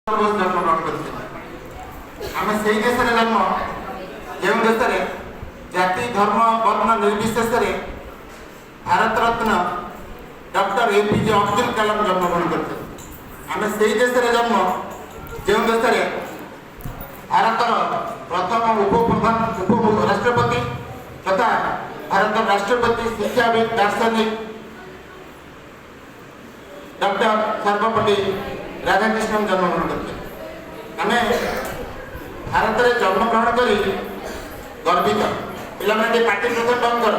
जन्मग्रहण कर से देश जन्म जो देश जाति धर्म वर्ण निर्विशेष भारत रत्न डॉक्टर एपीजे अब्दुल कलाम जन्मग्रहण करते से देश जन्म जो देश भारत प्रथम उप राष्ट्रपति तथा भारत राष्ट्रपति शिक्षाविद दार्शनिक डॉक्टर सर्वपल्ली राधाकृष्णन जन्मग्रहण करते आम भारत में जन्मग्रहण कर गर्वित पे पार्टी प्रथम बंद कर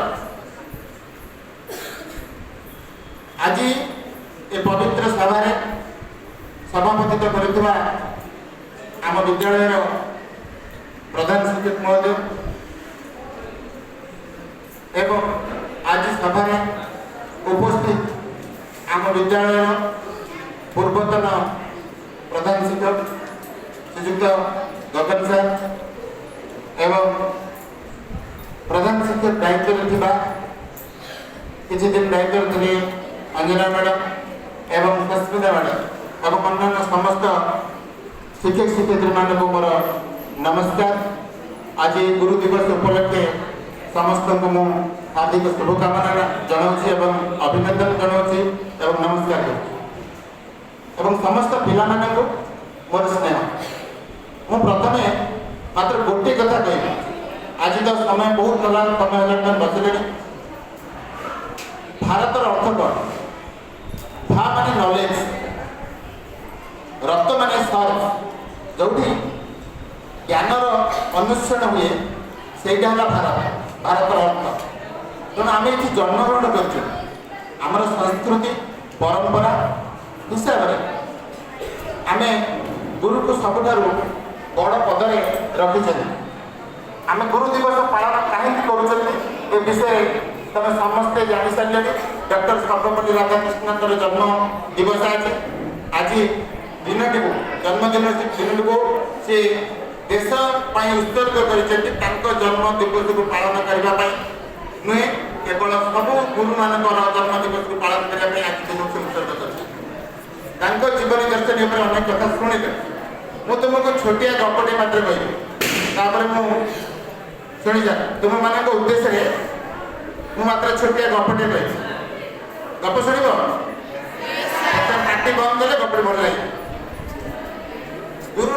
आज ये पवित्र सभा सभापति कर आम विद्यालय प्रधान शिक्षक महोदय एवं आज सभा उपस्थित आम विद्यालय पूर्वतन प्रधान शिक्षक श्रीयुक्त गगन सर एवं प्रधान शिक्षक दायित्व किसी दिन दायित्व थे अंजना मैडम एवं सस्मिता मैडम एवं अन्य समस्त शिक्षक शिक्षयित्री मान को मोर नमस्कार। आज गुरु दिवस उपलक्षे समस्त को मु हार्दिक शुभकामना जनाऊँगी एवं अभिनंदन जनाऊँगी एवं नमस्कार एवं समस्त पिला मानक मोर स्नेह मु प्रथमे मात्र गोटे कथा कह आज तो समय बहुत कला समय बसले भारत अर्थ कौन भा माने नॉलेज रक्त माने सर्च जो ज्ञानर अन्वेषण हुए से भारत अर्थ तेणु आम ये जन्मग्रहण कर संस्कृति परंपरा हिसाब से आम गुरु को सबुठ बड़ पदरे रखी आम गुरु दिवस पालन कहीं कर विषय तुम समस्ते जानी सारे डॉक्टर सर्वपल्ली राधाकृष्णन जन्म दिवस आज दिनटी को जन्मदिन दिन को सी देश उत्सर्ग कर जन्म दिवस को पालन करने नुहे केवल सब गुरु मान जन्म दिवस को पालन करने आज दिन से उत्सर्ग कर जीवन दर्शन अनेक कथा शुणी मुझे तुमको छोटिया गपटे मात्र कह शुणी जा तुम मान उद्देश्य मात्र छोटिया गपटे कह गप शुण पार्टी बंद कले गपटे भल लगे गुरु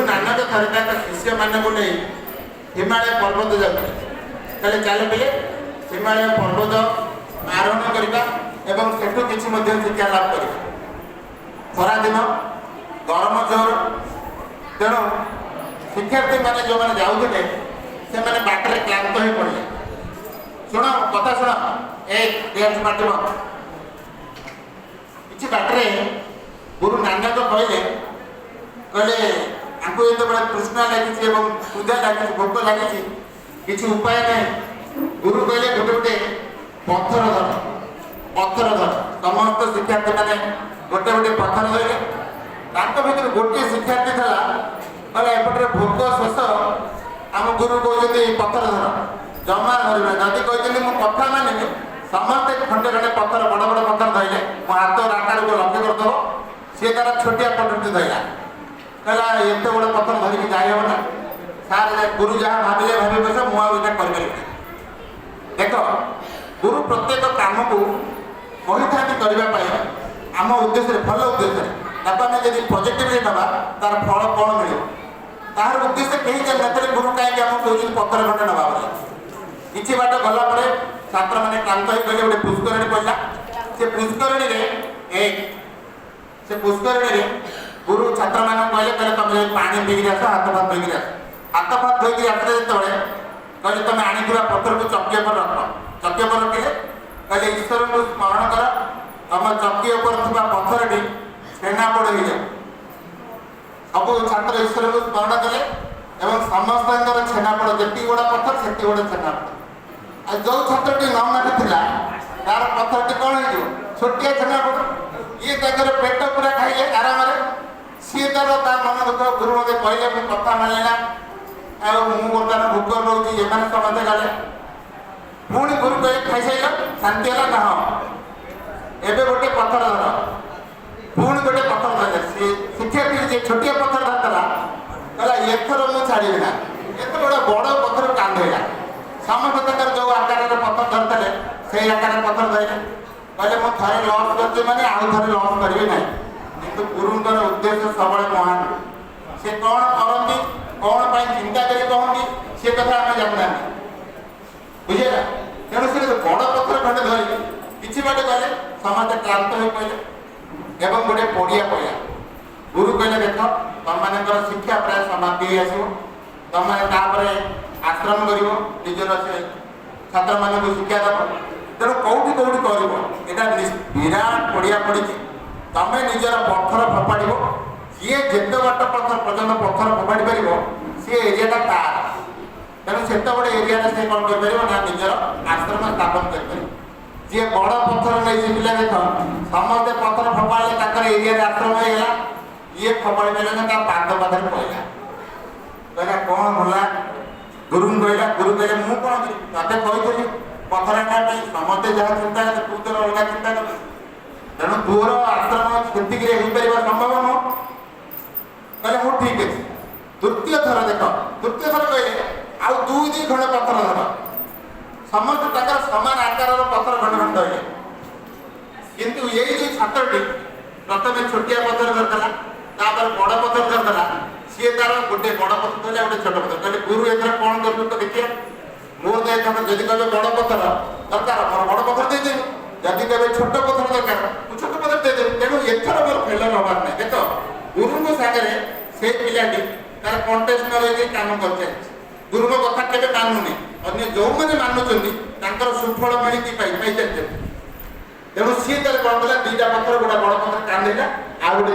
नानक थर शिष्य मान को नहीं हिमालय पर्वत जाते चल पे हिमालय पर्वत आरोहण करवा एवं सेठू किसी शिक्षा लाभ कर खरा दिन गरम जोर तेणु शिक्षार्थी मैंने जो मैंने जाऊे से मैंने बाटर क्लांत हो पड़े शुण कथा शुण एक पार्टी किसी बाटरे गुरु नानक कहले आपको ये बड़ा तृष्णा लगी पूजा लगी भोक लगी किसी उपाय नहीं गुरु कहले गोटे गोटे पत्थर धर समस्त शिक्षार्थी मैंने गोटे गोटे पत्थर धरले भर गोटे शिक्षार्थी था कहला एपटे भोक शेष आम गुरु कहते पत्थर धर जमा धरवे जदि कहते मुझे कथा मानी समस्ते खंडे खंडे पत्थर बड़ बड़ पत्थर धरले मो हाथ आकार को लक्ष्य करदेव सी तार छोटिया पत्थर धरला कहला एत बड़ पत्थर धरिकी जाए ना सार गुरु जहाँ भाविले भावी बस मुझे कर देख गुरु प्रत्येक काम को कही था आम उद्देश्य भल उद्देश्य आम जब पॉजिटिवली नवा तार फल कौन मिले तार उद्देश्य कहीं जान गुरु कहीं आम कह पत्थर खंडे नवा किसी बाट गला छात्र मैंने क्लांत हो गए गोटे पुष्करणी पड़ा से पुष्करणी गुरु छात्र मान कहले तुम पानी पीकि आस हाथ भात धोकी हाथ भात धोकी आसते जो कहले तुम आणीवा पत्थर को चक्की पर रख चक्की पर रखिले कहले ईश्वर को स्मरण कर तुम चक्की पर पत्थर छेनापोड़ हो जाए सब छात्र ईश्वर को स्मरण कले समस्त छेनापोड़ जी गोड़ा पत्थर से गोटे छेनापोड़ जो छात्रटी न मारिला तार पत्थर कौन हो छोटिया छेनापोड़ ये पेट पूरा खाइले आराम सी तार मन दुख गुरु मत कहले मुझे कथा मानिना बर्तमान भोक रोचे ये समझे गले पुणी गुरु कह खाई शान शांति है ना एवं गोटे पत्थर धर ପୁଣି ଗୋଟେ ପଥର ଧରିଲେ ସେ ଶିକ୍ଷାର୍ଥୀ ଯେ ଛୋଟିଆ ପଥର ଧରିଥିଲା କହିଲା ଏଥର ମୁଁ ଛାଡ଼ିବି ନା, ଏଥର ଗୋଟେ ବଡ଼ ପଥର କାନ୍ଧେଇଲା। ସମସ୍ତେ ତାଙ୍କର ଯୋଉ ଆକାରରେ ପଥର ଧରିଥିଲେ ସେଇ ଆକାରରେ ପଥର ଧରିଲେ, କହିଲେ ମୁଁ ଥରେ ଲସ୍ କରିଛି ମାନେ ଆଉ ଥରେ ଲସ୍ କରିବି ନାହିଁ। କିନ୍ତୁ ଗୁରୁଙ୍କର ଉଦ୍ଦେଶ୍ୟ ସବୁବେଳେ ମହାନ। ସେ କ'ଣ କରନ୍ତି, କ'ଣ ପାଇଁ ଚିନ୍ତା କରି କହନ୍ତି ସେ କଥା ଆମେ ଜାଣିନାହାନ୍ତି, ବୁଝିଲା। ତେଣୁ ସେ ବଡ଼ ପଥର ଖଣ୍ଡେ ଧରି କିଛି ବାଟ ଗଲେ ସମସ୍ତେ କ୍ଳାନ୍ତ ହୋଇ ପଡ଼ିଲେ ଏବଂ ଗୋଟେ ପଡ଼ିଆ ପଡ଼ିଲା। ଗୁରୁ କହିଲେ ଦେଖ ତମମାନଙ୍କର ଶିକ୍ଷା ପ୍ରାୟ ସମାପ୍ତି ହେଇ ଆସିବ, ତମମାନେ ତାପରେ ଆଶ୍ରମ କରିବ, ନିଜର ସେ ଛାତ୍ରମାନଙ୍କୁ ଶିକ୍ଷା ଦେବ। ତେଣୁ କୋଉଠି କୋଉଠି କରିବ, ଏଇଟା ବିରାଟ ପଡ଼ିଆ ପଡ଼ିଛି, ତମେ ନିଜର ପଥର ଫୋପାଡ଼ିବ, ଯିଏ ଯେତେ ବାଟ ପଥର ପର୍ଯ୍ୟନ୍ତ ପଥର ଫୋପାଡ଼ି ପାରିବ ସେ ଏରିଆଟା ତାର। ତେଣୁ ସେତେବେଳେ ଏରିଆରେ ସେ କ'ଣ କରିପାରିବ ନା ନିଜର ଆଶ୍ରମ ସ୍ଥାପନ କରିପାରିବ। ଯିଏ ବଡ଼ ପଥର ନେଇଛି ପିଲା ଦେଖ ସମସ୍ତେ ପଥର ଫୋପାଡ଼ିଲେ ତାଙ୍କର ଏରିଆରେ ଆଶ୍ରମ ହେଇଗଲା, ଇଏ ଫୋପାଡ଼ି ପାରିଲେ ନା ତା ପାଦ ପାଦରେ ପଡ଼ିଲା। କହିଲା କ'ଣ ହେଲା, ଗୁରୁଙ୍କୁ କହିଲା, ଗୁରୁ କହିଲେ ମୁଁ କ'ଣ ତତେ କହିଥିଲି ପଥର ଆଣିବା ପାଇଁ, ସମସ୍ତେ ଯାହା ଚିନ୍ତା କଲେ ତୁ ତୋର ଅଲଗା ଚିନ୍ତା କଲୁ, ତେଣୁ ତୋର ଆଶ୍ରମ ସେତିକିରେ ହେଇପାରିବା ସମ୍ଭବ ନୁହଁ। କହିଲେ ହଉ ଠିକ୍ ଅଛି। ତୃତୀୟ ଥର ଦେଖ, ତୃତୀୟ ଥର କହିଲେ ଆଉ ଦୁଇ ଖଣ୍ଡ ପଥର ଧର, ସମସ୍ତେ ତାଙ୍କର ସମାନ ଆକାରର ପଥର ଖଣ୍ଡ ଖଣ୍ଡ ଧରିଲେ। କିନ୍ତୁ ଏଇ ଯୋଉ ଛାତ୍ରଟି ପ୍ରଥମେ ଛୋଟିଆ ପଥର ଧରିଥିଲା, ତାପରେ ବଡ଼ ପଥର ଧରିଥିଲା, ସିଏ ତାର ଗୋଟେ ବଡ଼ ପଥର ଧରିଲା, ଗୋଟେ ଛୋଟ ପଥର। କହିଲେ ଗୁରୁ ଏଥର କ'ଣ କରୁଛୁ ତ ଦେଖିବା, ମୋର ତ ଏଥର ଯଦି କହିବେ ବଡ଼ ପଥର ଦରକାର ମୋର ବଡ଼ ପଥର ଦେଇଦେବି, ଯଦି କହିବେ ଛୋଟ ପଥର ଦରକାର ମୁଁ ଛୋଟ ପଥର ଦେଇଦେବି। ତେଣୁ ଏଥର ମୋର ଫେଲର ହବାର ନାହିଁ। ଦେଖ ଗୁରୁଙ୍କ ସାଙ୍ଗରେ ସେଇ ପିଲାଟି ତାର କଣ୍ଟେଷ୍ଟ ରହିକି କାମ କରିଚାଲିଛି, ଗୁରୁଙ୍କ କଥା କେବେ ମାନୁନି। ଅନ୍ୟ ଯୋଉମାନେ ମାନୁଛନ୍ତି ତାଙ୍କର ସୁଫଳ ମିଳିକି ପାଇଚାଲିଛନ୍ତି। ତେଣୁ ସିଏ ତାର କ'ଣ କଲା, ଦୁଇଟା ପଥର ଗୋଟେ ବଡ଼ ପଥର କାନ୍ଦିଲା, ଆଉ ଗୋଟେ